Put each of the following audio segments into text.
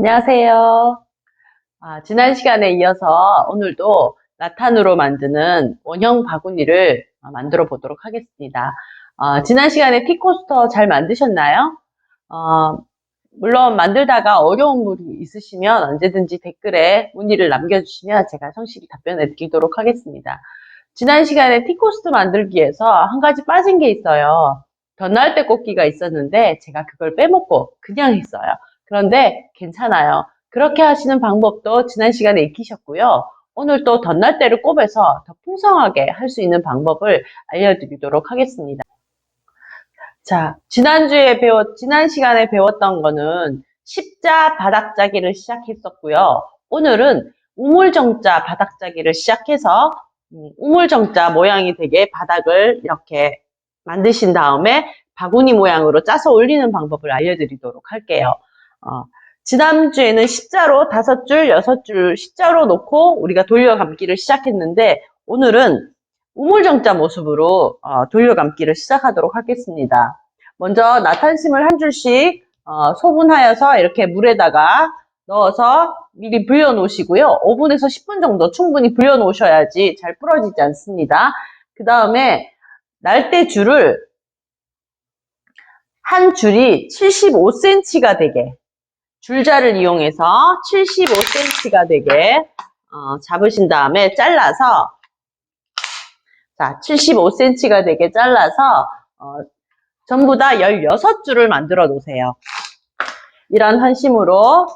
안녕하세요. 지난 시간에 이어서 오늘도 라탄으로 만드는 원형 바구니를 만들어 보도록 하겠습니다. 지난 시간에 티코스터 잘 만드셨나요? 어, 물론 만들다가 어려운 분이 있으시면 언제든지 댓글에 문의를 남겨주시면 제가 성실히 답변해 드리도록 하겠습니다. 지난 시간에 티코스터 만들기 위해서 한 가지 빠진 게 있어요. 덧날 때 꽂기가 있었는데 제가 그걸 빼먹고 그냥 했어요. 그런데 괜찮아요. 그렇게 하시는 방법도 지난 시간에 익히셨고요. 오늘 또 덧날 때를 꼽아서 더 풍성하게 할 수 있는 방법을 알려드리도록 하겠습니다. 자, 지난 시간에 배웠던 거는 십자 바닥짜기를 시작했었고요. 오늘은 우물정자 바닥짜기를 시작해서 우물정자 모양이 되게 바닥을 이렇게 만드신 다음에 바구니 모양으로 짜서 올리는 방법을 알려드리도록 할게요. 지난주에는 십자로 5줄, 6줄 십자로 놓고 우리가 돌려감기를 시작했는데 오늘은 우물정자 모습으로 돌려감기를 시작하도록 하겠습니다. 먼저 나탄심을 한 줄씩 소분하여서 이렇게 물에다가 넣어서 미리 불려 놓으시고요. 5분에서 10분 정도 충분히 불려 놓으셔야지 잘 부러지지 않습니다. 그 다음에 날대줄을 한 줄이 75cm가 되게 줄자를 이용해서 75cm가 되게 잡으신 다음에 잘라서 75cm가 되게 잘라서 전부 다 16줄을 만들어 놓으세요. 이런 한심으로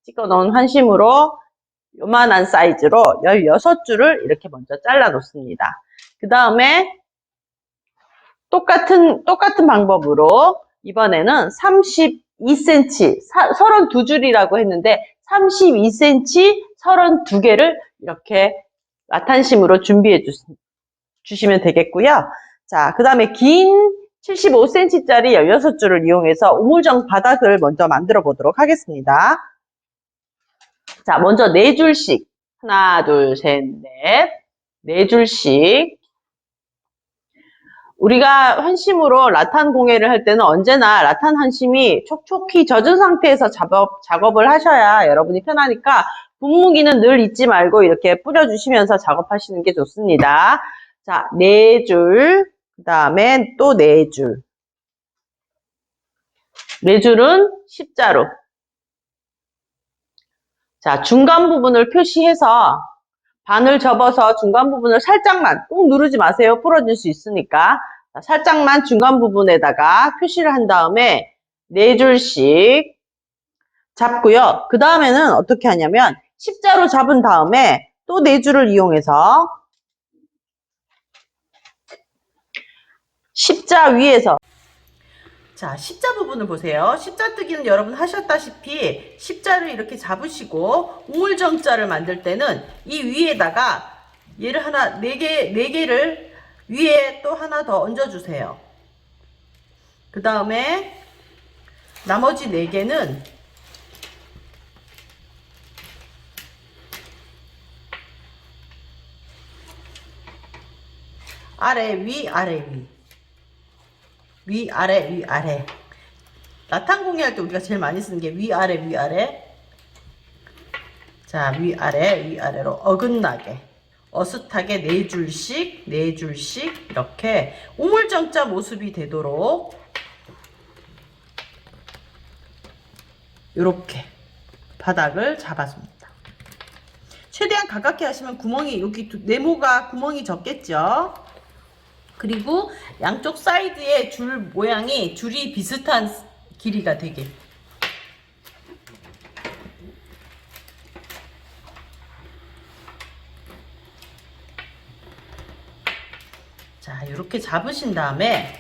찍어 놓은 한심으로 요만한 사이즈로 16줄을 이렇게 먼저 잘라 놓습니다. 그 다음에 똑같은 방법으로 이번에는 32cm 32줄이라고 했는데 32cm 32개를 이렇게 라탄심으로 준비해 주시면 되겠고요. 자, 그 다음에 긴 75cm짜리 16줄을 이용해서 우물정 바닥을 먼저 만들어 보도록 하겠습니다. 자, 먼저 4줄씩 하나, 둘, 셋, 넷 4줄씩 우리가 한심으로 라탄 공예를 할 때는 언제나 라탄 한심이 촉촉히 젖은 상태에서 작업을 하셔야 여러분이 편하니까 분무기는 늘 잊지 말고 이렇게 뿌려주시면서 작업하시는 게 좋습니다. 자, 4줄, 그 다음에 또 4줄. 4줄은 십자로. 자, 중간 부분을 표시해서 반을 접어서 중간 부분을 살짝만, 꾹 누르지 마세요. 부러질 수 있으니까. 자, 살짝만 중간 부분에다가 표시를 한 다음에 4줄씩 잡고요. 그 다음에는 어떻게 하냐면 십자로 잡은 다음에 또 4줄을 이용해서 십자 위에서 자, 십자 부분을 보세요. 십자뜨기는 여러분 하셨다시피 십자를 이렇게 잡으시고 우물정자를 만들 때는 이 위에다가 얘를 하나 4개를 위에 또 하나 더 얹어주세요. 그 다음에 나머지 4개는 아래 위 아래 위 위아래 위아래 라탄 공예할 때 우리가 제일 많이 쓰는 게 위아래 위아래. 자, 위아래 위아래로 어긋나게 어슷하게 4줄씩 이렇게 우물정자 모습이 되도록 이렇게 바닥을 잡아줍니다. 최대한 가깝게 하시면 구멍이 여기 네모가 구멍이 적겠죠. 그리고 양쪽 사이드의 줄 모양이 줄이 비슷한 길이가 되게 자, 이렇게 잡으신 다음에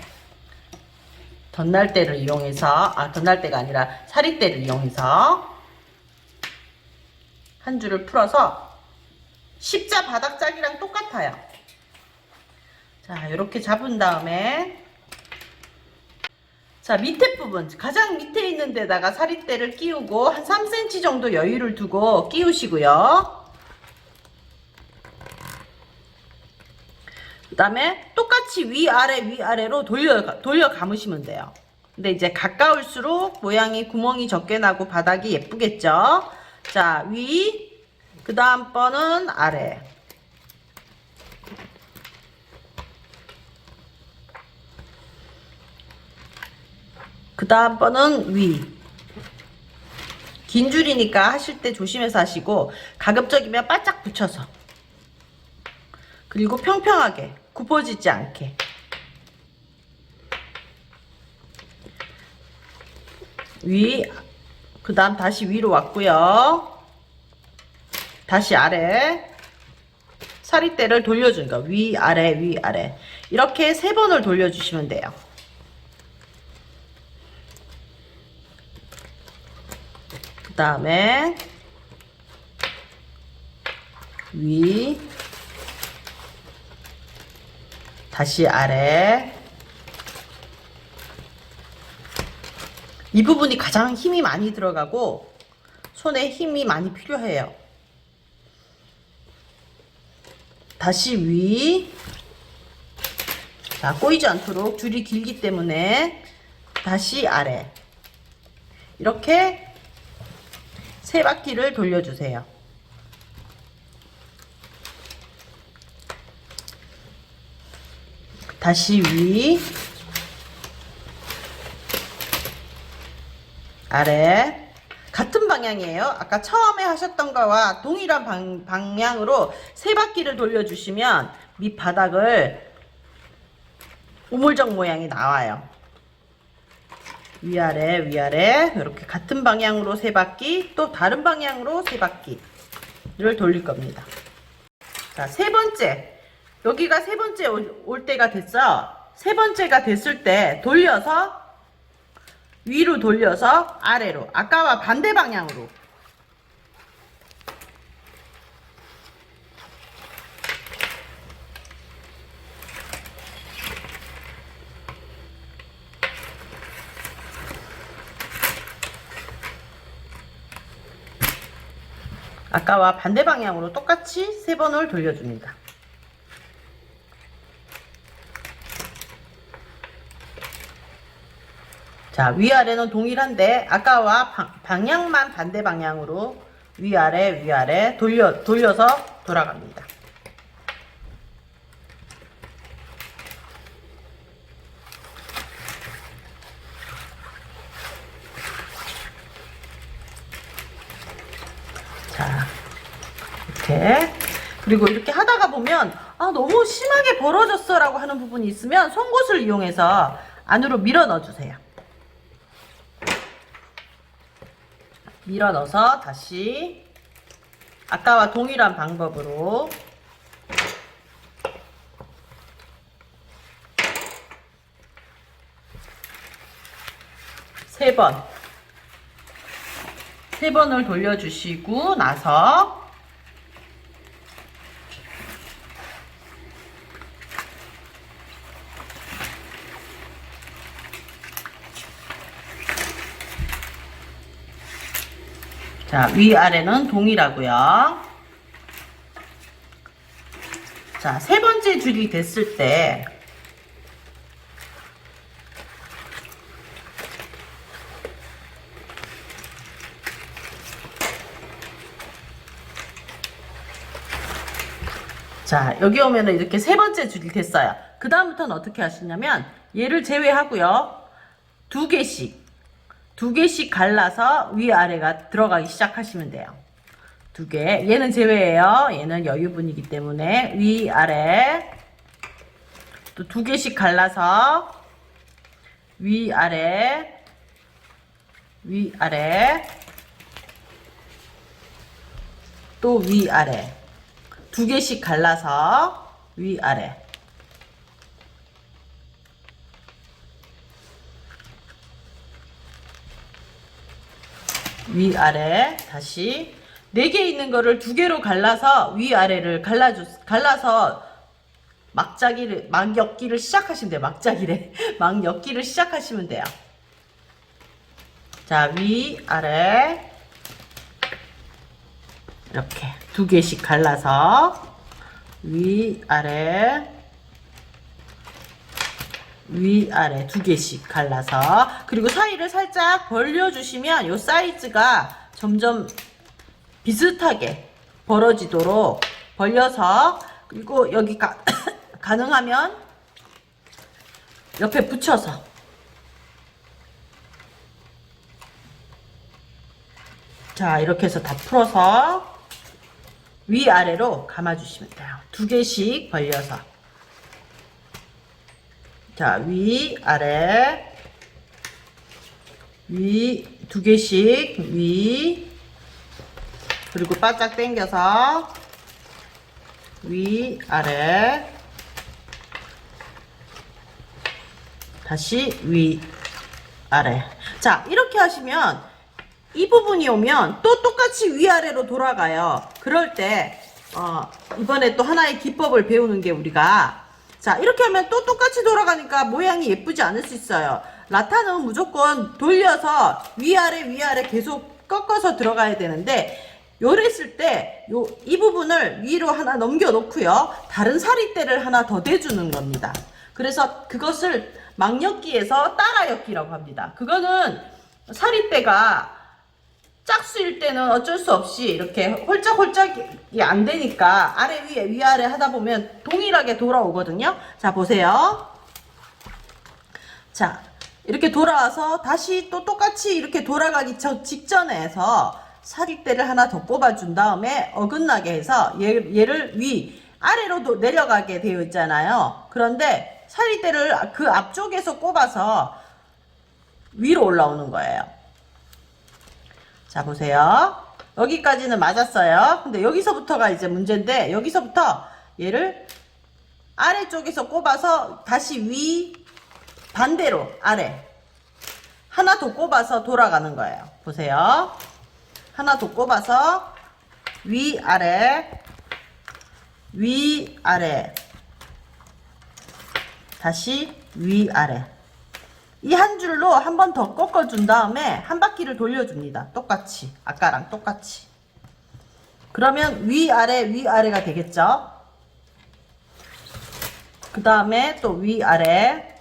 덧날대를 이용해서 덧날대가 아니라 사리대를 이용해서 한 줄을 풀어서 십자 바닥짜기랑 똑같아요. 자, 이렇게 잡은 다음에 자, 밑에 부분 가장 밑에 있는 데다가 사리대를 끼우고 한 3cm 정도 여유를 두고 끼우시고요. 그 다음에 똑같이 위아래로 돌려 감으시면 돼요. 근데 이제 가까울수록 모양이 구멍이 적게 나고 바닥이 예쁘겠죠? 자, 위, 그 다음 번은 아래. 그 다음 번은 위. 긴 줄이니까 하실 때 조심해서 하시고, 가급적이면 바짝 붙여서. 그리고 평평하게, 굽어지지 않게. 위, 그 다음 다시 위로 왔고요. 다시 아래. 사리대를 돌려주니까 위, 아래, 위, 아래. 이렇게 3번을 돌려주시면 돼요. 그 다음에 위, 다시 아래. 이 부분이 가장 힘이 많이 들어가고 손에 힘이 많이 필요해요. 다시 위. 자, 꼬이지 않도록 줄이 길기 때문에 다시 아래. 이렇게 3바퀴를 돌려주세요. 다시 위, 아래. 같은 방향이에요. 아까 처음에 하셨던 거와 동일한 방향으로 3바퀴를 돌려주시면 밑바닥을 우물정 모양이 나와요. 위아래, 위아래. 이렇게 같은 방향으로 3바퀴, 또 다른 방향으로 3바퀴를 돌릴 겁니다. 자, 3번째. 여기가 3번째 올 때가 됐어. 3번째가 됐을 때 돌려서 위로 돌려서 아래로, 아까와 반대 방향으로. 아까와 반대 방향으로 똑같이 3번을 돌려줍니다. 자, 위아래는 동일한데 아까와 방향만 반대 방향으로 위아래, 위아래 돌려서 돌아갑니다. 자, 이렇게. 그리고 이렇게 하다가 보면 너무 심하게 벌어졌어 라고 하는 부분이 있으면 송곳을 이용해서 안으로 밀어 넣어주세요. 밀어 넣어서 다시 아까와 동일한 방법으로 세 번을 돌려주시고 나서 자, 위아래는 동일하고요. 자, 3번째 줄이 됐을 때 자, 여기 오면은 이렇게 3번째 줄이 됐어요. 그 다음부터는 어떻게 하시냐면 얘를 제외하고요. 2개씩 갈라서 위아래가 들어가기 시작하시면 돼요. 2개. 얘는 제외예요. 얘는 여유분이기 때문에 위아래. 또 2개씩 갈라서 위아래, 위아래, 또 위아래. 2개씩 갈라서 위아래. 위아래. 다시 4개 있는 거를 2개로 갈라서 위아래를 갈라서 막 엮기를 시작하시면 돼요. 막자기래. 막 엮기를 시작하시면 돼요. 자, 위아래. 이렇게 2개씩 갈라서 위아래, 위아래 2개씩 갈라서, 그리고 사이를 살짝 벌려주시면 요 사이즈가 점점 비슷하게 벌어지도록 벌려서, 그리고 여기 가능하면 옆에 붙여서 자 이렇게 해서 다 풀어서 위아래로 감아주시면 돼요. 2개씩 벌려서 자 위아래 위 2개씩 위, 그리고 바짝 당겨서 위아래 다시 위아래. 자 이렇게 하시면 이 부분이 오면 또 똑같이 위아래로 돌아가요. 그럴 때 이번에 또 하나의 기법을 배우는 게, 우리가 자 이렇게 하면 또 똑같이 돌아가니까 모양이 예쁘지 않을 수 있어요. 라타는 무조건 돌려서 위아래 계속 꺾어서 들어가야 되는데, 요랬을 때 이 부분을 위로 하나 넘겨 놓고요, 다른 사리대를 하나 더 대주는 겁니다. 그래서 그것을 막엮기에서 따라엮기라고 합니다. 그거는 사리대가 짝수일 때는 어쩔 수 없이 이렇게 홀짝홀짝이 안 되니까 아래 위에 위아래 하다 보면 동일하게 돌아오거든요. 자 보세요. 자 이렇게 돌아와서 다시 또 똑같이 이렇게 돌아가기 직전에서 사리대를 하나 더 꼽아준 다음에 어긋나게 해서 얘를 아래로 내려가게 되어 있잖아요. 그런데 사리대를 그 앞쪽에서 꼽아서 위로 올라오는 거예요. 자 보세요. 여기까지는 맞았어요. 근데 여기서부터가 이제 문제인데, 여기서부터 얘를 아래쪽에서 꼽아서 다시 위, 반대로 아래 하나 더 꼽아서 돌아가는 거예요. 보세요. 하나 더 꼽아서 위아래 위아래 다시 위아래, 이 한 줄로 한 번 더 꺾어준 다음에 한 바퀴를 돌려줍니다. 똑같이, 아까랑 똑같이. 그러면 위아래가 되겠죠. 그 다음에 또 위아래.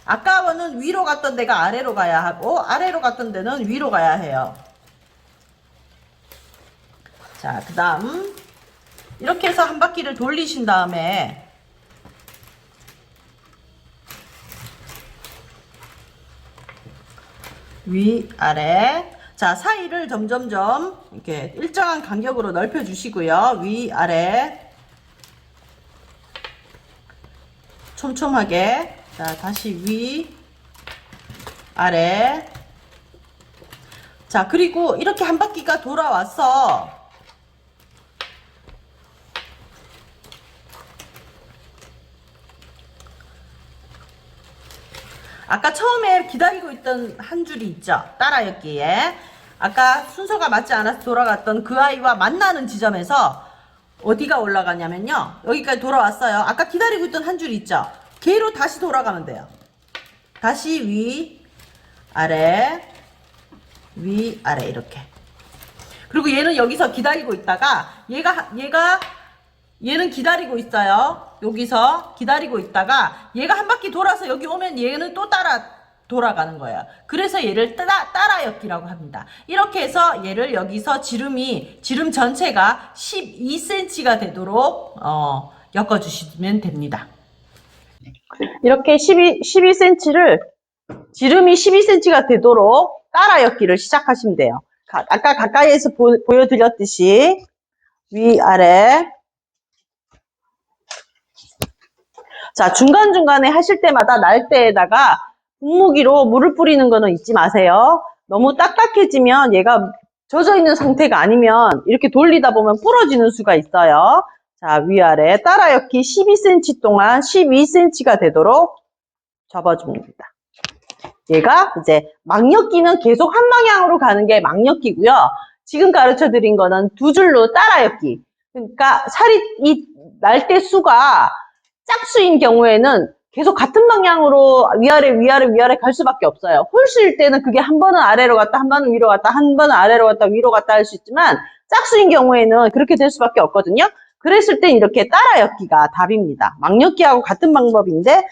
아까는 위로 갔던 데가 아래로 가야 하고, 아래로 갔던 데는 위로 가야 해요. 자, 그 다음 이렇게 해서 한 바퀴를 돌리신 다음에 위아래, 자 사이를 점점점 이렇게 일정한 간격으로 넓혀 주시고요. 위아래 촘촘하게. 자 다시 위아래. 자 그리고 이렇게 한 바퀴가 돌아와서 아까 처음에 기다리고 있던 한 줄이 있죠, 따라엮기에. 아까 순서가 맞지 않아서 돌아갔던 그 아이와 만나는 지점에서 어디가 올라가냐면요, 여기까지 돌아왔어요. 아까 기다리고 있던 한 줄이 있죠, 걔로 다시 돌아가면 돼요. 다시 위 아래 위 아래 이렇게. 그리고 얘는 여기서 기다리고 있다가 얘는 기다리고 있어요. 여기서 기다리고 있다가 얘가 한 바퀴 돌아서 여기 오면 얘는 또 따라 돌아가는 거예요. 그래서 얘를 따라엮기라고 합니다. 이렇게 해서 얘를 여기서 지름 전체가 12cm가 되도록 엮어주시면 됩니다. 이렇게 12cm를 지름이 12cm가 되도록 따라엮기를 시작하시면 돼요. 아까 가까이에서 보여드렸듯이 위아래. 자, 중간중간에 하실 때마다 날대에다가 분무기로 물을 뿌리는 거는 잊지 마세요. 너무 딱딱해지면 얘가 젖어 있는 상태가 아니면 이렇게 돌리다 보면 부러지는 수가 있어요. 자, 위아래 따라엮기 12cm 동안 12cm가 되도록 접어줍니다. 얘가 이제 막엮기는 계속 한 방향으로 가는 게 막엮기고요. 지금 가르쳐 드린 거는 두 줄로 따라엮기. 그러니까 이 날대 수가 짝수인 경우에는 계속 같은 방향으로 위아래 갈 수밖에 없어요. 홀수일 때는 그게 한 번은 아래로 갔다, 한 번은 위로 갔다, 한 번은 아래로 갔다, 위로 갔다 할 수 있지만, 짝수인 경우에는 그렇게 될 수밖에 없거든요. 그랬을 땐 이렇게 따라엮기가 답입니다. 막엮기하고 같은 방법인데,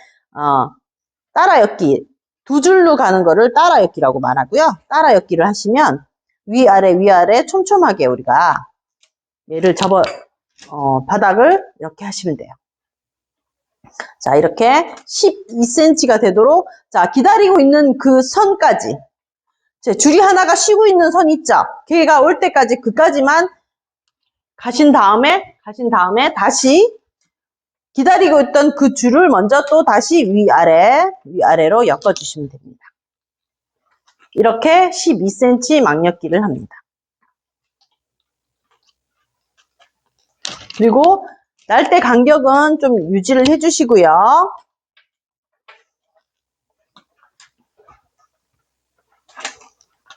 따라엮기. 두 줄로 가는 거를 따라엮기라고 말하고요. 따라엮기를 하시면 위아래 촘촘하게 우리가 얘를 바닥을 이렇게 하시면 돼요. 자, 이렇게 12cm가 되도록, 자, 기다리고 있는 그 선까지. 줄이 하나가 쉬고 있는 선 있죠? 걔가 올 때까지 그까지만 가신 다음에 다시 기다리고 있던 그 줄을 먼저 또 다시 위아래로 엮어주시면 됩니다. 이렇게 12cm 망엮기를 합니다. 그리고 날대 간격은 좀 유지를 해주시고요.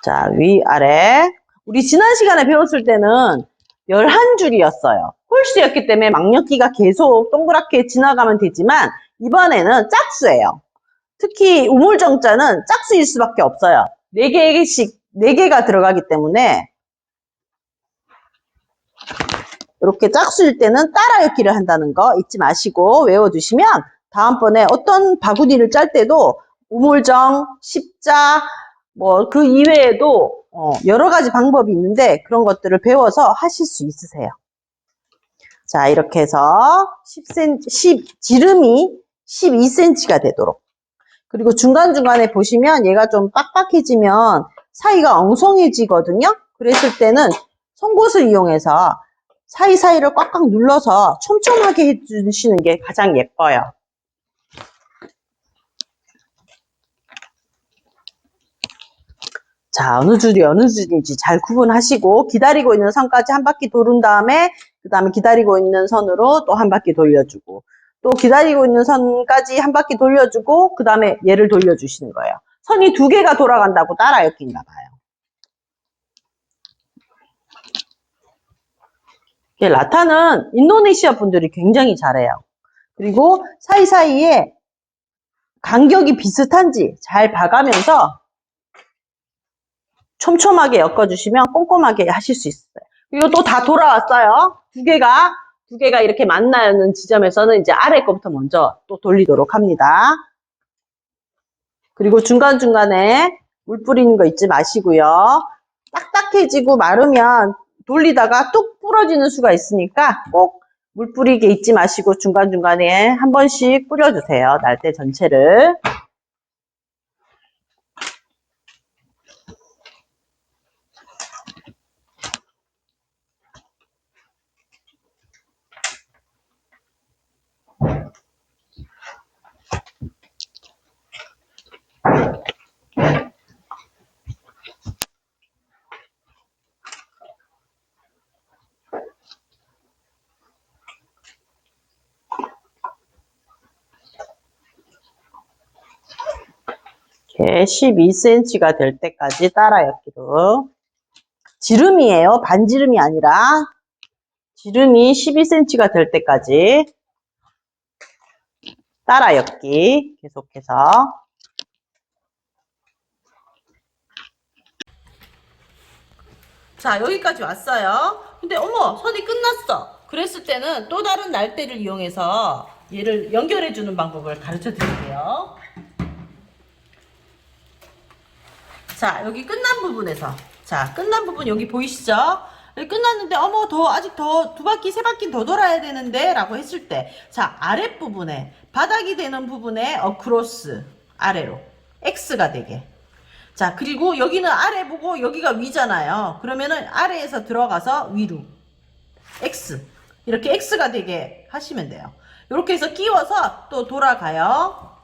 자, 위아래. 우리 지난 시간에 배웠을 때는 11줄이었어요. 홀수였기 때문에 망엮기가 계속 동그랗게 지나가면 되지만 이번에는 짝수예요. 특히 우물정자는 짝수일 수밖에 없어요. 4개가 들어가기 때문에 이렇게 짝수일 때는 따라엮기를 한다는 거 잊지 마시고 외워두시면 다음번에 어떤 바구니를 짤 때도 우물정, 십자, 뭐 그 이외에도 여러 가지 방법이 있는데 그런 것들을 배워서 하실 수 있으세요. 자, 이렇게 해서 지름이 12cm가 되도록. 그리고 중간중간에 보시면 얘가 좀 빡빡해지면 사이가 엉성해지거든요. 그랬을 때는 송곳을 이용해서 사이사이를 꽉꽉 눌러서 촘촘하게 해주시는 게 가장 예뻐요. 자, 어느 줄이 어느 줄인지 잘 구분하시고 기다리고 있는 선까지 한 바퀴 도른 다음에 그 다음에 기다리고 있는 선으로 또 한 바퀴 돌려주고 또 기다리고 있는 선까지 한 바퀴 돌려주고 그 다음에 얘를 돌려주시는 거예요. 선이 2개가 돌아간다고 따라엮기인가 봐요. 라타는 인도네시아 분들이 굉장히 잘해요. 그리고 사이사이에 간격이 비슷한지 잘 봐가면서 촘촘하게 엮어주시면 꼼꼼하게 하실 수 있어요. 그리고 또 다 돌아왔어요. 두 개가 이렇게 만나는 지점에서는 이제 아래 거부터 먼저 또 돌리도록 합니다. 그리고 중간중간에 물 뿌리는 거 잊지 마시고요. 딱딱해지고 마르면 돌리다가 뚝 부러지는 수가 있으니까 꼭 물 뿌리게 잊지 마시고 중간중간에 한 번씩 뿌려주세요. 날대 전체를. 이렇게 12cm가 될 때까지 따라엮기로. 지름이에요. 반지름이 아니라 지름이 12cm가 될 때까지 따라엮기 계속해서. 자, 여기까지 왔어요. 근데 어머, 선이 끝났어. 그랬을 때는 또 다른 날대를 이용해서 얘를 연결해 주는 방법을 가르쳐 드릴게요. 자, 여기 끝난 부분에서, 자, 끝난 부분 여기 보이시죠? 여기 끝났는데 어머, 아직 더 2바퀴 3바퀴 더 돌아야 되는데 라고 했을 때, 자, 아랫부분에 바닥이 되는 부분에 어크로스 아래로 X가 되게. 자, 그리고 여기는 아래 보고 여기가 위잖아요. 그러면은 아래에서 들어가서 위로 X, 이렇게 X가 되게 하시면 돼요. 이렇게 해서 끼워서 또 돌아가요.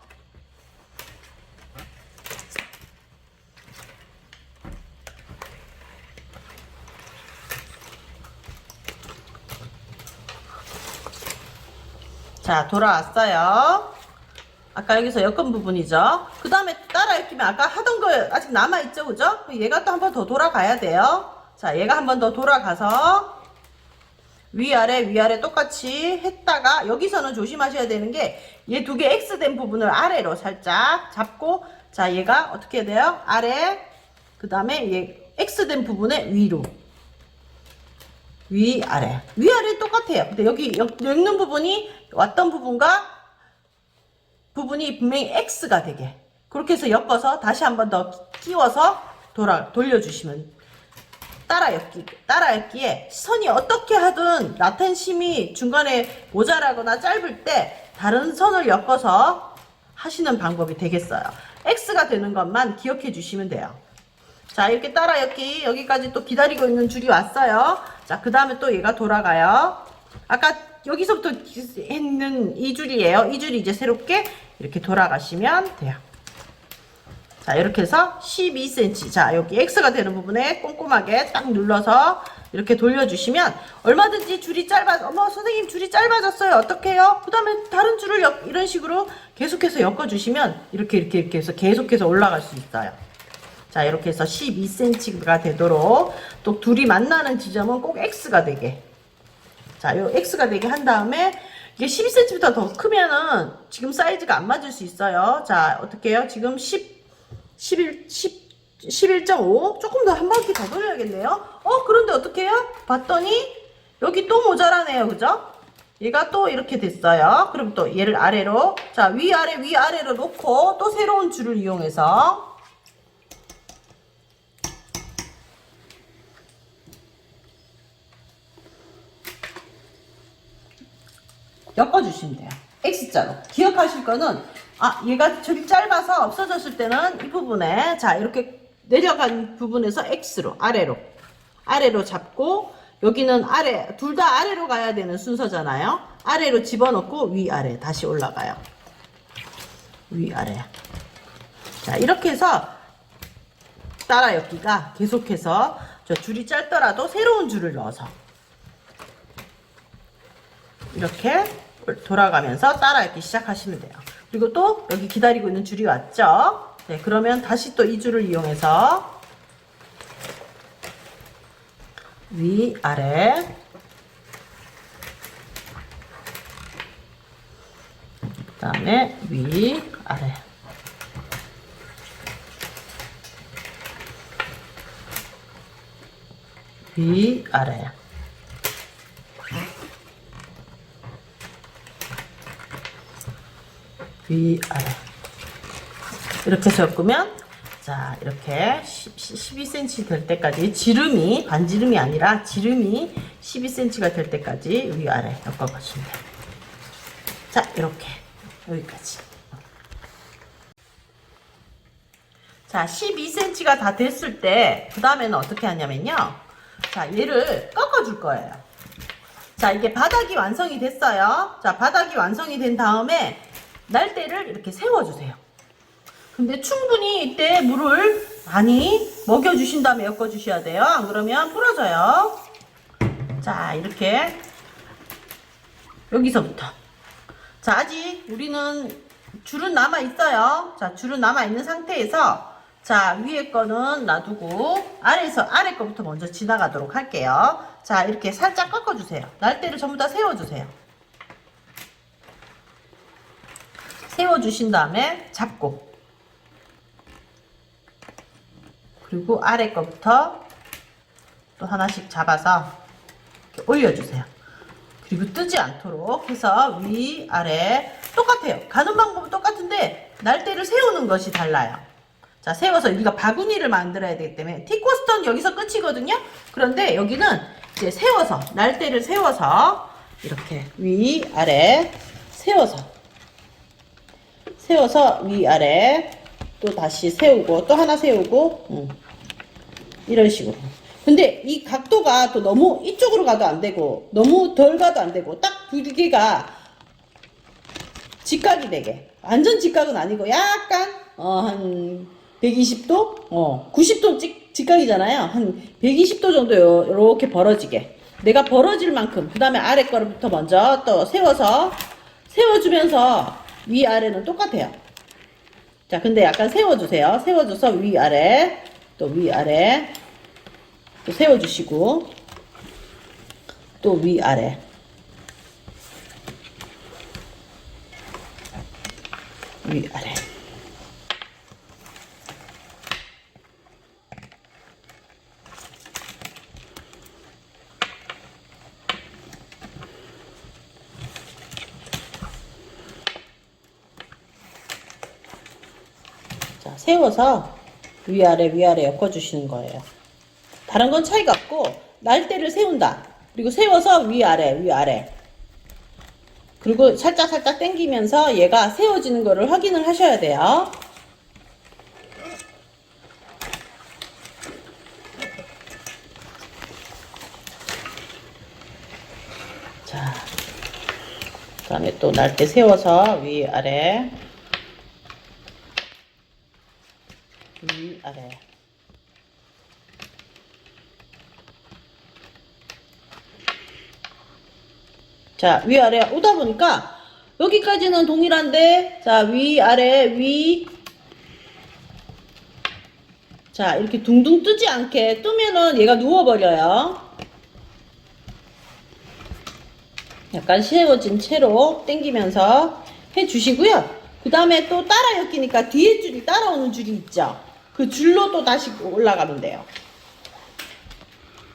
자, 돌아왔어요. 아까 여기서 엮은 부분이죠. 그 다음에 따라 엮이면 아까 하던 거 아직 남아있죠, 그죠? 얘가 또 한 번 더 돌아가야 돼요. 자, 얘가 한 번 더 돌아가서 위아래 똑같이 했다가 여기서는 조심하셔야 되는 게 얘 2개 X 된 부분을 아래로 살짝 잡고, 자, 얘가 어떻게 해야 돼요? 아래, 그 다음에 얘 X 된 부분에 위로, 위아래 똑같아요. 근데 여기 엮는 부분이 왔던 부분과 부분이 분명히 X가 되게 그렇게 해서 엮어서 다시 한 번 더 끼워서 돌려주시면 따라엮기에 선이 어떻게 하든 라텐 심이 중간에 모자라거나 짧을 때 다른 선을 엮어서 하시는 방법이 되겠어요. X가 되는 것만 기억해 주시면 돼요. 자, 이렇게 따라엮기 여기까지 또 기다리고 있는 줄이 왔어요. 자, 그 다음에 또 얘가 돌아가요. 아까 여기서부터 했는 이 줄이에요. 이 줄이 이제 새롭게 이렇게 돌아가시면 돼요. 자, 이렇게 해서 12cm. 자, 여기 X가 되는 부분에 꼼꼼하게 딱 눌러서 이렇게 돌려주시면 얼마든지 줄이 어머, 선생님 줄이 짧아졌어요. 어떡해요? 그 다음에 다른 줄을 이런 식으로 계속해서 엮어주시면 이렇게 해서 계속해서 올라갈 수 있어요. 자, 이렇게 해서 12cm가 되도록 또 둘이 만나는 지점은 꼭 X가 되게. 자, 요 X가 되게 한 다음에 이게 12cm보다 더 크면은 지금 사이즈가 안 맞을 수 있어요. 자, 어떻게 해요? 지금 11.5 조금 더 한 바퀴 더 돌려야겠네요. 그런데 어떻게 해요? 봤더니 여기 또 모자라네요. 그죠? 얘가 또 이렇게 됐어요. 그럼 또 얘를 아래로 자, 위아래로 놓고 또 새로운 줄을 이용해서 엮어주시면 돼요. X자로. 기억하실 거는, 얘가 저기 짧아서 없어졌을 때는 이 부분에, 자, 이렇게 내려간 부분에서 X로, 아래로 잡고, 여기는 둘 다 아래로 가야 되는 순서잖아요. 아래로 집어넣고 위아래 다시 올라가요. 위아래. 자, 이렇게 해서 따라엮기가 계속해서 저 줄이 짧더라도 새로운 줄을 넣어서 이렇게 돌아가면서 따라잡기 시작하시면 돼요. 그리고 또 여기 기다리고 있는 줄이 왔죠? 네, 그러면 다시 또 이 줄을 이용해서 위, 아래 그 다음에 위, 아래 위, 아래 위아래 이렇게 해서 엮으면 자 이렇게 12cm 될 때까지 반지름이 아니라 지름이 12cm가 될 때까지 위아래 엮어가시면 돼요. 자 이렇게 여기까지. 자 12cm가 다 됐을 때 그 다음에는 어떻게 하냐면요. 자 얘를 꺾어줄 거예요. 자 이게 바닥이 완성이 됐어요. 자 바닥이 완성이 된 다음에 날대를 이렇게 세워주세요. 근데 충분히 이때 물을 많이 먹여주신 다음에 엮어주셔야 돼요. 안 그러면 부러져요. 자 이렇게 여기서부터 자 아직 우리는 줄은 남아있어요. 자 줄은 남아있는 상태에서 자 위에 거는 놔두고 아래 거부터 먼저 지나가도록 할게요. 자 이렇게 살짝 꺾어주세요. 날대를 전부 다 세워주세요. 세워주신 다음에 잡고 그리고 아래 거부터 또 하나씩 잡아서 이렇게 올려주세요. 그리고 뜨지 않도록 해서 위, 아래 똑같아요. 가는 방법은 똑같은데 날대를 세우는 것이 달라요. 자 세워서 우리가 바구니를 만들어야 되기 때문에 티코스터는 여기서 끝이거든요. 그런데 여기는 이제 세워서 날대를 세워서 이렇게 위, 아래 세워서 위아래 또 다시 세우고 또 하나 세우고 이런 식으로. 근데 이 각도가 또 너무 이쪽으로 가도 안 되고 너무 덜 가도 안 되고 딱 두 개가 직각이 되게 완전 직각은 아니고 약간 한 120도 90도 직각이잖아요. 한 120도 정도 이렇게 벌어지게 내가 벌어질 만큼 그 다음에 아래 거부터 먼저 또 세워주면서 위아래는 똑같아요. 자 근데 약간 세워주세요. 세워줘서 위아래 또 위아래 또 세워주시고 또 위아래 위아래 세워서 위아래 위아래 엮어주시는 거예요. 다른 건 차이가 없고 날대를 세운다. 그리고 세워서 위아래 위아래. 그리고 살짝 살짝 당기면서 얘가 세워지는 거를 확인을 하셔야 돼요. 자, 그 다음에 또 날대 세워서 위아래 위아래. 자, 위아래 오다 보니까 여기까지는 동일한데, 자, 위아래 위. 자, 이렇게 둥둥 뜨지 않게 뜨면은 얘가 누워버려요. 약간 세워진 채로 당기면서 해주시고요. 그 다음에 또 따라 엮이니까 뒤에 줄이 따라오는 줄이 있죠. 그 줄로 또 다시 올라가면 돼요.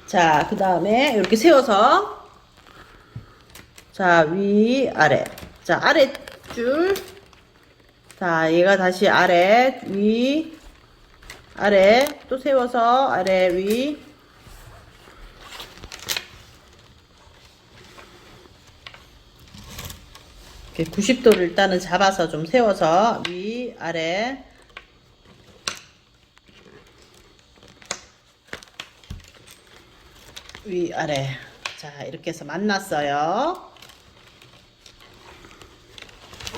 자, 그 다음에 이렇게 세워서 자, 위, 아래. 자, 아래 줄. 자, 얘가 다시 아래, 위, 아래. 또 세워서 아래, 위. 이렇게 90도를 일단은 잡아서 좀 세워서 위, 아래. 위, 아래. 자, 이렇게 해서 만났어요.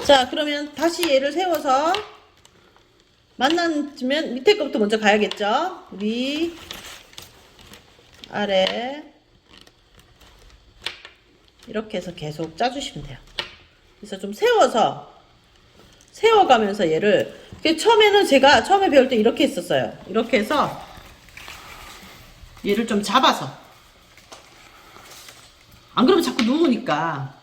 자, 그러면 다시 얘를 세워서 만나면 밑에 거부터 먼저 가야겠죠? 위, 아래. 이렇게 해서 계속 짜주시면 돼요. 그래서 좀 세워가면서 얘를, 처음에는 제가 처음에 배울 때 이렇게 했었어요. 이렇게 해서 얘를 좀 잡아서. 안 그러면 자꾸 누우니까.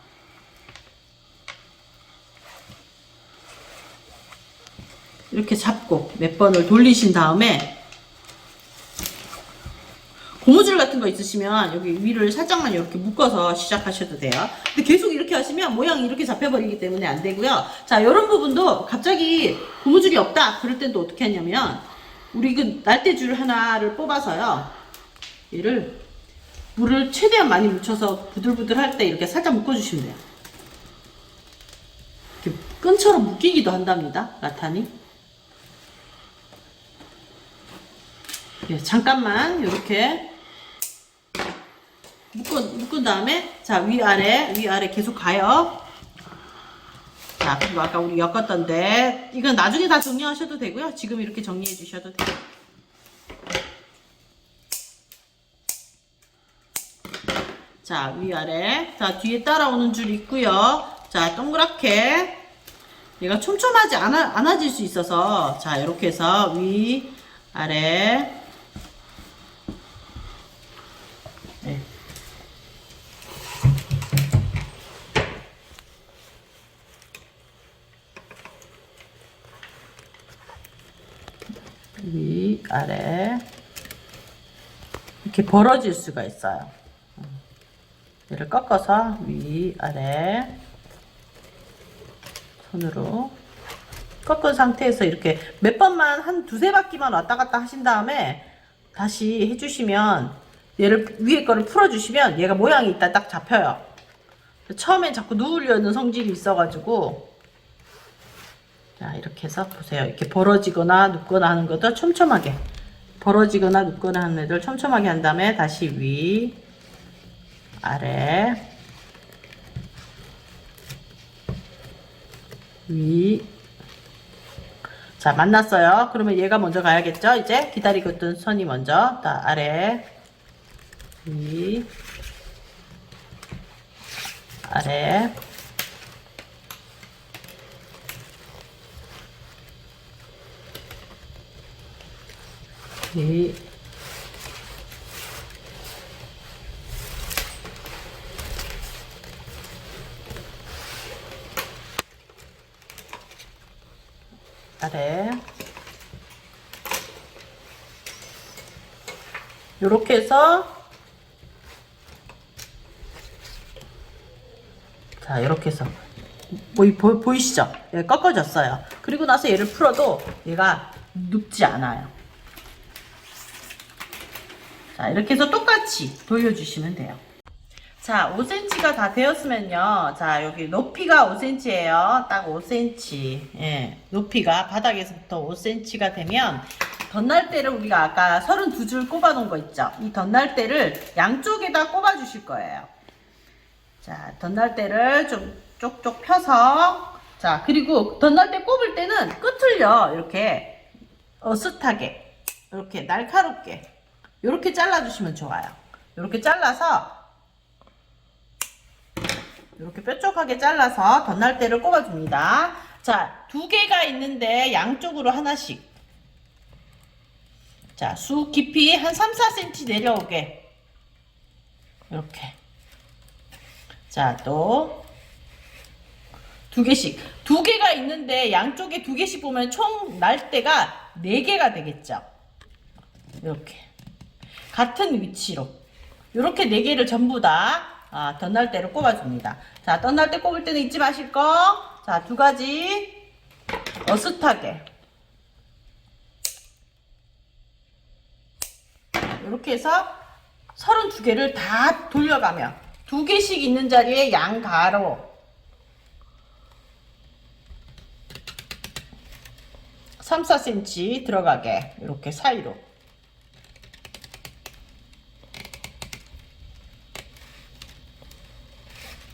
이렇게 잡고 몇 번을 돌리신 다음에 고무줄 같은 거 있으시면 여기 위를 살짝만 이렇게 묶어서 시작하셔도 돼요. 근데 계속 이렇게 하시면 모양이 이렇게 잡혀버리기 때문에 안 되고요. 자, 이런 부분도 갑자기 고무줄이 없다 그럴 땐 또 어떻게 하냐면 우리 그 날대줄 하나를 뽑아서요. 얘를 물을 최대한 많이 묻혀서 부들부들 할 때 이렇게 살짝 묶어주시면 돼요. 이렇게 끈처럼 묶이기도 한답니다. 라탄이. 예, 잠깐만 이렇게 묶은 다음에 자, 위아래 계속 가요. 자, 그리고 아까 우리 엮었던데 이건 나중에 다 정리하셔도 되고요. 지금 이렇게 정리해 주셔도 돼요. 자, 위아래. 자, 뒤에 따라오는 줄 있고요. 자, 동그랗게 얘가 촘촘하지 않아질 수 있어서 자, 이렇게 해서 위, 아래. 네. 위, 아래. 이렇게 벌어질 수가 있어요. 얘를 꺾어서 위, 아래. 손으로 꺾은 상태에서 이렇게 몇 번만 한 두세 바퀴만 왔다 갔다 하신 다음에 다시 해주시면 얘를 위에 거를 풀어주시면 얘가 모양이 일단 딱 잡혀요. 처음엔 자꾸 누우려는 성질이 있어가지고 자, 이렇게 해서 보세요. 이렇게 벌어지거나 눕거나 하는 것도 촘촘하게 벌어지거나 눕거나 하는 애들 촘촘하게 한 다음에 다시 위, 아래, 위. 자, 만났어요. 그러면 얘가 먼저 가야겠죠? 이제 기다리고 있던 선이 먼저. 자, 아래, 위, 아래. 위, 아래. 요렇게 해서 자, 이렇게 해서 보이시죠? 얘가 꺾어졌어요. 그리고 나서 얘를 풀어도 얘가 눕지 않아요. 자, 이렇게 해서 똑같이 돌려주시면 돼요. 자, 5cm가 다 되었으면요. 자, 여기 높이가 5cm예요. 딱 5cm. 예, 높이가 바닥에서부터 5cm가 되면 덧날대를 우리가 아까 32줄 꼽아 놓은 거 있죠? 이 덧날대를 양쪽에다 꼽아 주실 거예요. 자, 덧날대를 좀 쪽쪽 펴서, 자, 그리고 덧날대 꼽을 때는 끝을요, 이렇게 어슷하게, 이렇게 날카롭게, 이렇게 잘라주시면 좋아요. 이렇게 잘라서, 이렇게 뾰족하게 잘라서 덧날대를 꼽아줍니다. 자, 두 개가 있는데 양쪽으로 하나씩. 자, 쑥 깊이 한 3, 4cm 내려오게. 이렇게. 자, 또 두 개씩. 두 개가 있는데 양쪽에 두 개씩 보면 총 날대가 4개가 되겠죠. 이렇게. 같은 위치로. 이렇게 4개를 전부 다 덧날대를 꼽아줍니다. 자, 덧날대 꼽을 때는 잊지 마실 거. 자, 2가지 어슷하게. 이렇게 해서 32개를 다 돌려가며 2개씩 있는 자리에 양가로 3, 4cm 들어가게 이렇게 사이로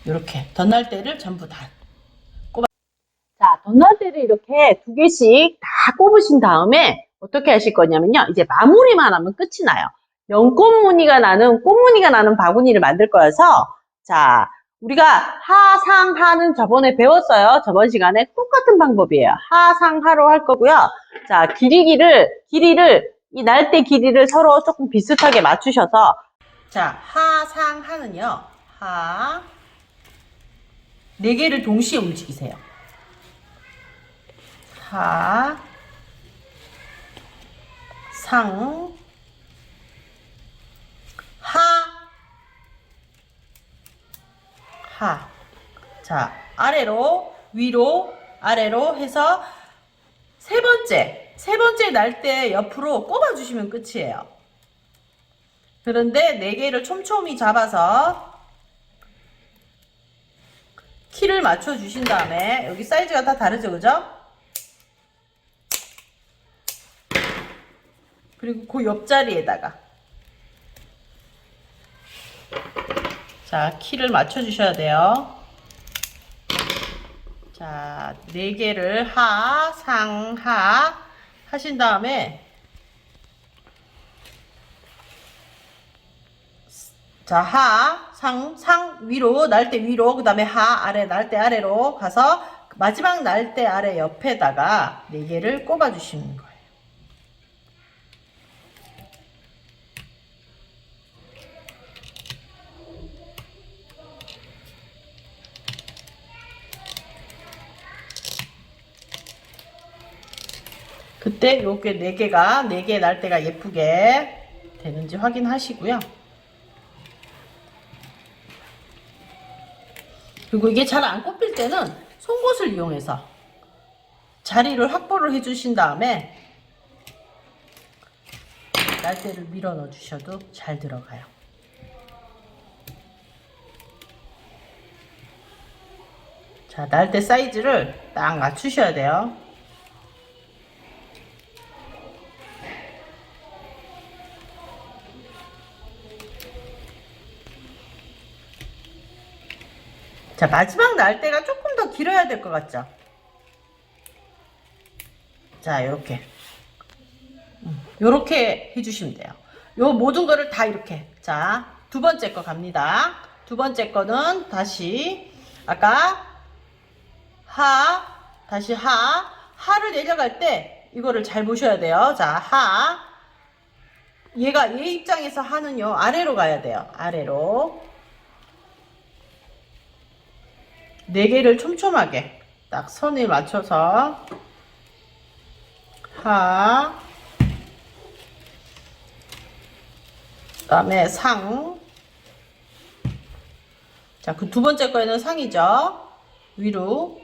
이렇게 덧날대를 전부 다 꼽아. 자, 덧날대를 이렇게 2개씩 다 꼽으신 다음에 어떻게 하실 거냐면요. 이제 마무리만 하면 끝이 나요. 연꽃무늬가 나는, 꽃무늬가 나는 바구니를 만들 거여서, 자, 우리가 하상하는 저번에 배웠어요. 저번 시간에 똑같은 방법이에요. 하상하로 할 거고요. 자, 길이를, 이 날대 길이를 서로 조금 비슷하게 맞추셔서, 자, 하상하는요. 4개를 동시에 움직이세요. 하, 상, 하. 자, 아래로, 위로, 아래로 해서 세 번째 날대 옆으로 꼽아주시면 끝이에요. 그런데 4개를 촘촘히 잡아서 키를 맞춰주신 다음에 여기 사이즈가 다 다르죠, 그죠? 그리고 그 옆자리에다가 자, 키를 맞춰주셔야 돼요. 자, 4개를 하, 상, 하 하신 다음에 자, 하, 상 위로, 날대 위로, 그 다음에 하, 아래, 날대 아래로 가서 마지막 날대 아래 옆에다가 4개를 꼽아주시는 거예요. 그때 이렇게 4개 날대가 예쁘게 되는지 확인하시고요. 그리고 이게 잘 안 꼽힐 때는 송곳을 이용해서 자리를 확보를 해주신 다음에 날대를 밀어 넣어 주셔도 잘 들어가요. 자, 날대 사이즈를 딱 맞추셔야 돼요. 자, 마지막 날대가 조금 더 길어야 될 것 같죠? 자, 요렇게 해주시면 돼요. 요 모든 거를 다 이렇게. 자, 2번째 거 갑니다. 2번째 거는 다시 아까 다시 하를 내려갈 때 이거를 잘 보셔야 돼요. 자, 얘 입장에서 하는요, 아래로 가야 돼요. 아래로. 4개를 촘촘하게 딱 선을 맞춰서 그 다음에 상. 자, 그 2번째 거에는 상이죠. 위로.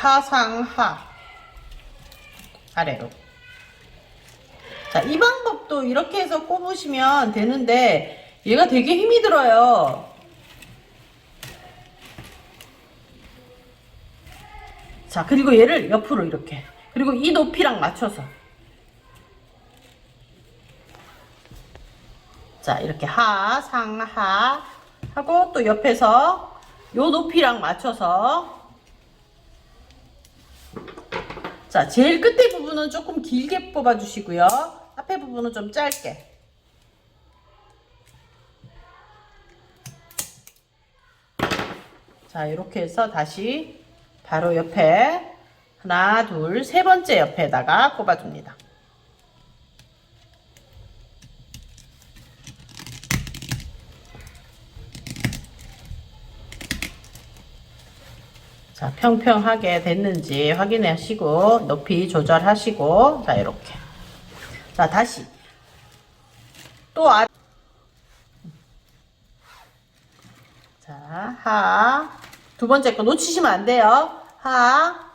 하상하 아래로. 자, 이 방법도 이렇게 해서 꼽으시면 되는데 얘가 되게 힘이 들어요. 자, 그리고 얘를 옆으로 이렇게. 그리고 이 높이랑 맞춰서. 자, 이렇게 하, 상, 하 하고 또 옆에서 요 높이랑 맞춰서. 자, 제일 끝에 부분은 조금 길게 뽑아주시고요. 앞에 부분은 좀 짧게. 자, 이렇게 해서 다시 바로 옆에 하나, 둘, 세 번째 옆에다가 꼽아줍니다. 자, 평평하게 됐는지 확인하시고 높이 조절하시고, 자, 이렇게. 자, 다시 또 자, 하. 두 번째 거 놓치시면 안 돼요. 하.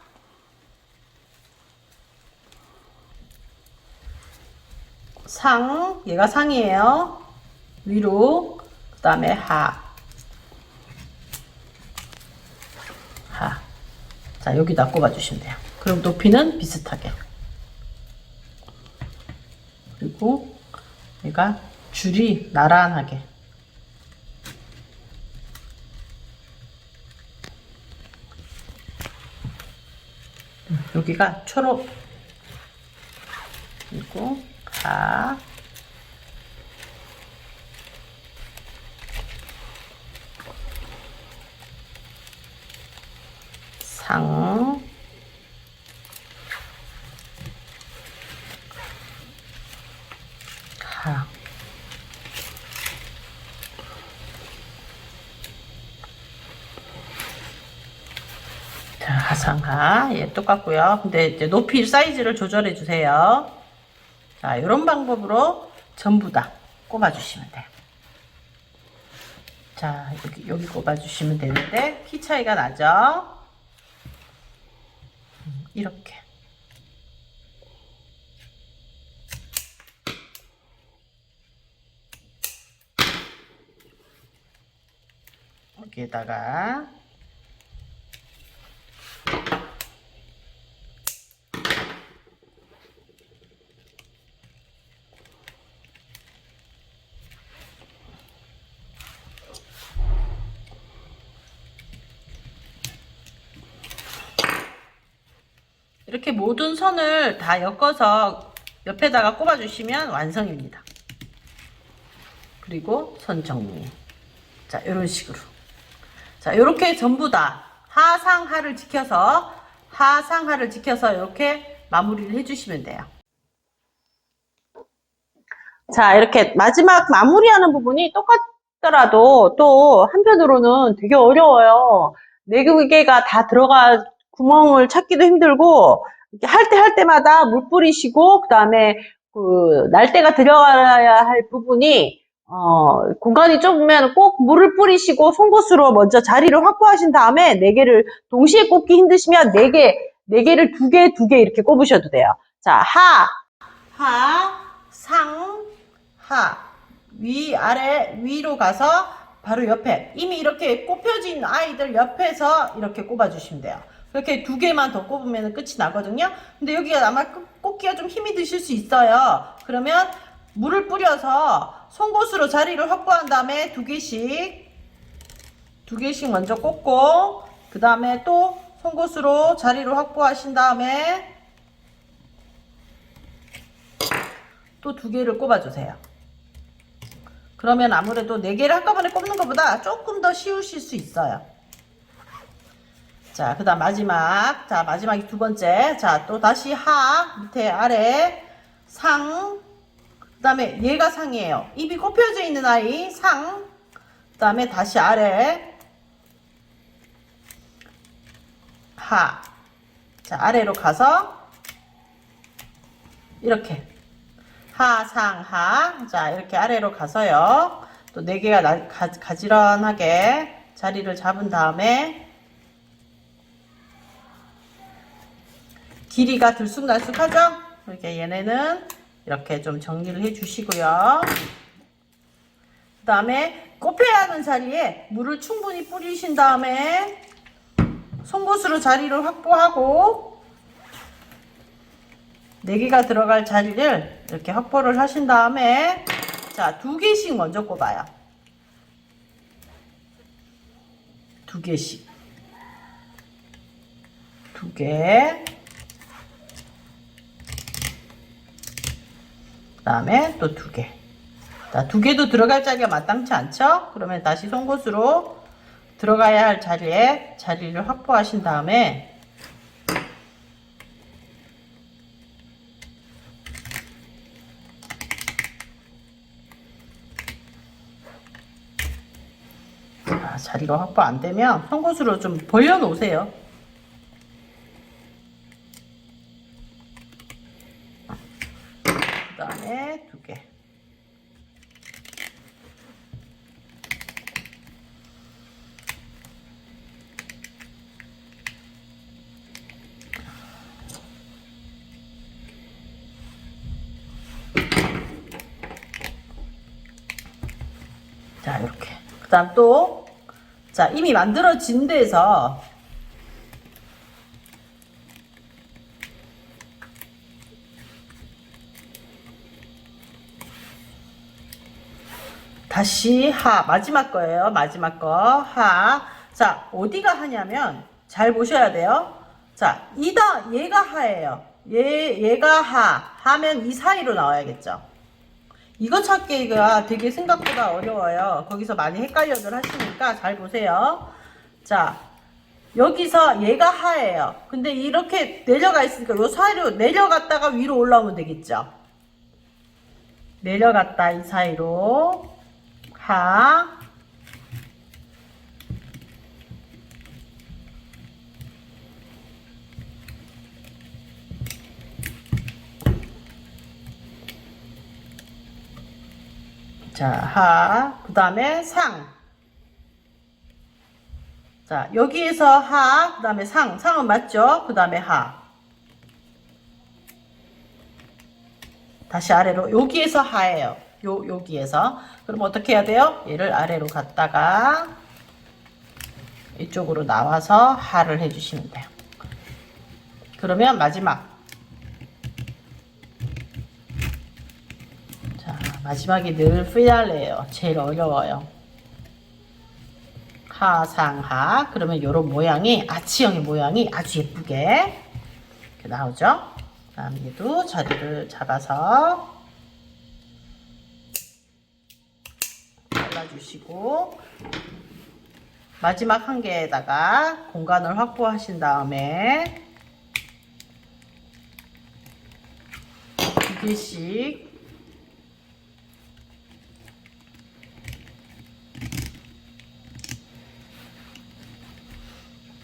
상. 얘가 상이에요. 위로. 그 다음에 하. 하. 자, 여기다 꼽아주시면 돼요. 그럼 높이는 비슷하게. 그리고 얘가 줄이 나란하게. 여기가 초록. 그리고 하. 상. 하. 자, 하상하. 예, 똑같고요. 근데 이제 높이 사이즈를 조절해 주세요. 자, 이런 방법으로 전부 다 꼽아 주시면 돼요. 자, 여기 꼽아 주시면 되는데 키 차이가 나죠? 이렇게. 여기에다가 이렇게 모든 선을 다 엮어서 옆에다가 꼽아 주시면 완성입니다. 그리고 선 정리. 자, 이런 식으로. 자, 이렇게 전부 다 하상하를 지켜서 이렇게 마무리를 해주시면 돼요. 자, 이렇게 마지막 마무리하는 부분이 똑같더라도 또 한편으로는 되게 어려워요. 4개가 다 들어가 구멍을 찾기도 힘들고 할 때마다 물 뿌리시고 그 다음에 그 날대가 들어가야 할 부분이 공간이 좁으면 꼭 물을 뿌리시고 송곳으로 먼저 자리를 확보하신 다음에 4개를 동시에 꼽기 힘드시면 4개를 2개 이렇게 꼽으셔도 돼요. 자, 상, 하. 위, 아래, 위로 가서 바로 옆에. 이미 이렇게 꼽혀진 아이들 옆에서 이렇게 꼽아주시면 돼요. 그렇게 2개만 더 꼽으면 끝이 나거든요. 근데 여기가 아마 꼽기가 좀 힘이 드실 수 있어요. 그러면 물을 뿌려서 송곳으로 자리를 확보한 다음에 2개씩 먼저 꽂고, 그 다음에 또 송곳으로 자리를 확보하신 다음에 또 2개를 꼽아주세요. 그러면 아무래도 4개를 한꺼번에 꼽는 것보다 조금 더 쉬우실 수 있어요. 자, 그 다음 마지막. 자, 마지막이 2번째. 자, 또 다시 하, 밑에 아래, 상, 그 다음에 얘가 상이에요. 입이 꼽혀져 있는 아이, 상, 그 다음에 다시 아래, 하. 자, 아래로 가서, 이렇게. 하, 상, 하. 자, 이렇게 아래로 가서요. 또 4개가 가지런하게 자리를 잡은 다음에 길이가 들쑥날쑥하죠? 이렇게 얘네는 이렇게 좀 정리를 해 주시고요. 그 다음에 꼽혀야 하는 자리에 물을 충분히 뿌리신 다음에 송곳으로 자리를 확보하고 4개가 들어갈 자리를 이렇게 확보를 하신 다음에 자, 2개씩 먼저 꼽아요. 2개씩. 2개. 그 다음에 또 2개. 자, 2개도 들어갈 자리가 마땅치 않죠? 그러면 다시 송곳으로 들어가야 할 자리에 자리를 확보하신 다음에 자리가 확보 안 되면 송곳으로 좀 벌려 놓으세요. 그 다음에 2개. 자, 이렇게. 그 다음 또, 자, 이미 만들어진 데서 다시 하, 마지막 거예요. 마지막 거. 하. 자, 어디가 하냐면, 잘 보셔야 돼요. 자, 얘가 하예요. 얘가 하면 이 사이로 나와야겠죠. 이거 찾기가 되게 생각보다 어려워요. 거기서 많이 헷갈려들 하시니까 잘 보세요. 자, 여기서 얘가 하예요. 근데 이렇게 내려가 있으니까 요 사이로 내려갔다가 위로 올라오면 되겠죠. 내려갔다 이 사이로 하. 자, 하. 그 다음에 상. 자, 여기에서 하. 그 다음에 상. 상은 맞죠? 그 다음에 하. 다시 아래로. 여기에서 하예요. 여기에서. 그럼 어떻게 해야 돼요? 얘를 아래로 갔다가 이쪽으로 나와서 하를 해주시면 돼요. 그러면 마지막. 자, 마지막이 늘 피날레예요. 제일 어려워요. 하상하. 그러면 요런 모양이 아치형의 모양이 아주 예쁘게 이렇게 나오죠. 그 다음 얘도 자리를 잡아서 잘라주시고 마지막 한 개에다가 공간을 확보하신 다음에 2개씩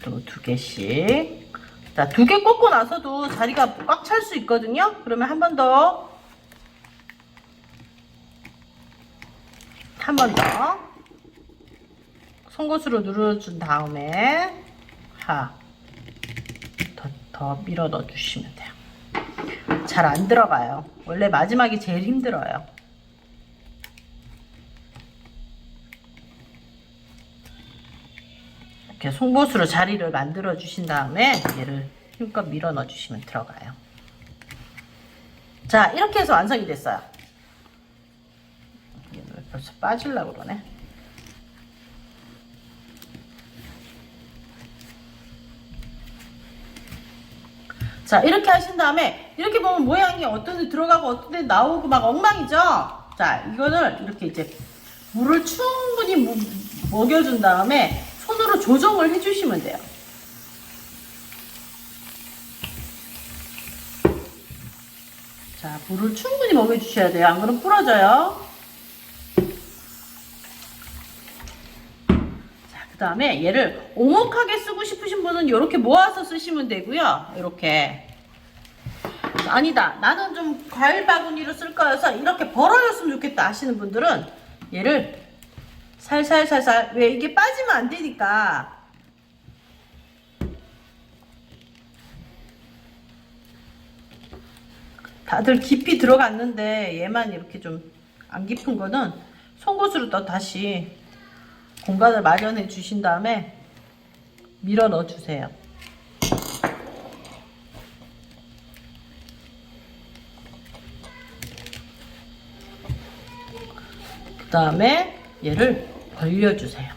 또 2개씩. 자, 2개 꽂고 나서도 자리가 꽉 찰 수 있거든요. 그러면 한 번 더. 한 번 더. 송곳으로 눌러준 다음에 하. 더 밀어 넣어 주시면 돼요. 잘 안 들어가요. 원래 마지막이 제일 힘들어요. 이렇게 송곳으로 자리를 만들어 주신 다음에 얘를 힘껏 밀어 넣어 주시면 들어가요. 자, 이렇게 해서 완성이 됐어요. 얘는 벌써 빠지려고 그러네. 자, 이렇게 하신 다음에 이렇게 보면 모양이 어떤 데 들어가고 어떤 데 나오고 막 엉망이죠. 자, 이거를 이렇게 이제 물을 충분히 먹여준 다음에 손으로 조정을 해주시면 돼요. 자, 물을 충분히 먹여주셔야 돼요. 안 그러면 부러져요. 자, 그 다음에 얘를 오목하게 쓰고 싶으신 분은 이렇게 모아서 쓰시면 되고요. 이렇게. 아니다, 나는 좀 과일 바구니로 쓸 거여서 이렇게 벌어졌으면 좋겠다 하시는 분들은 얘를 살살살살, 왜 이게 빠지면 안 되니까 다들 깊이 들어갔는데 얘만 이렇게 좀 안 깊은 거는 송곳으로 또 다시 공간을 마련해 주신 다음에 밀어 넣어 주세요. 그 다음에 얘를 벌려 주세요.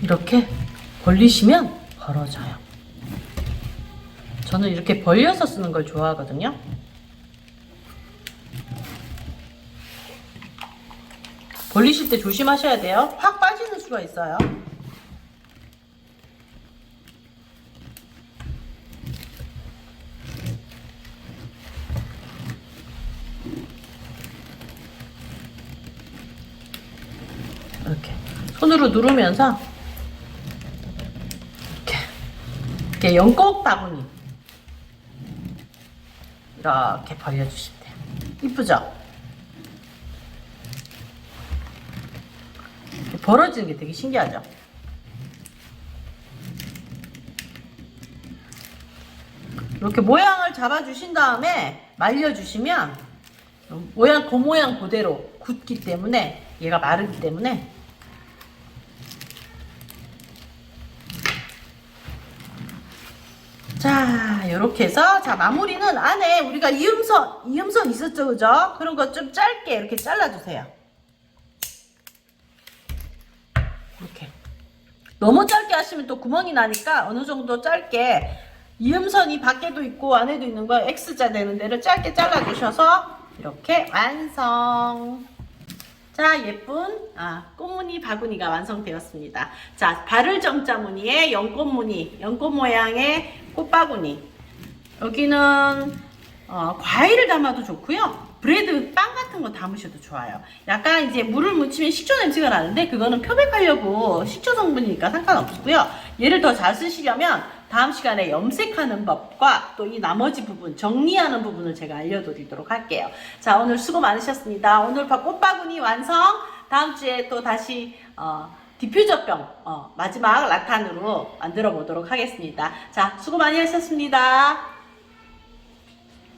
이렇게 벌리시면 벌어져요. 저는 이렇게 벌려서 쓰는 걸 좋아하거든요. 벌리실 때 조심하셔야 돼요. 확 빠지는 수가 있어요. 이렇게 손으로 누르면서 이렇게 연꽃 바구니 이렇게 벌려주시면 돼요. 이쁘죠? 이렇게 벌어지는 게 되게 신기하죠? 이렇게 모양을 잡아주신 다음에 말려주시면 모양 그 모양 그대로 굳기 때문에 얘가 마르기 때문에 자, 이렇게 해서 자 마무리는 안에 우리가 이음선 있었죠, 그죠? 그런 거 좀 짧게 이렇게 잘라주세요. 이렇게 너무 짧게 하시면 또 구멍이 나니까 어느 정도 짧게 이음선이 밖에도 있고 안에도 있는 거 X자 되는 데를 짧게 잘라주셔서 이렇게 완성. 자, 예쁜 꽃무늬 바구니가 완성되었습니다. 자, 발을 정자 무늬의 연꽃 무늬, 연꽃 모양의 꽃바구니. 여기는 과일을 담아도 좋고요. 브레드 빵 같은 거 담으셔도 좋아요. 약간 이제 물을 묻히면 식초 냄새가 나는데 그거는 표백하려고 식초 성분이니까 상관없고요. 얘를 더 잘 쓰시려면 다음 시간에 염색하는 법과 또 이 나머지 부분 정리하는 부분을 제가 알려드리도록 할게요. 자, 오늘 수고 많으셨습니다. 오늘 꽃바구니 완성. 다음 주에 또 다시 디퓨저병 마지막 라탄으로 만들어 보도록 하겠습니다. 자, 수고 많이 하셨습니다.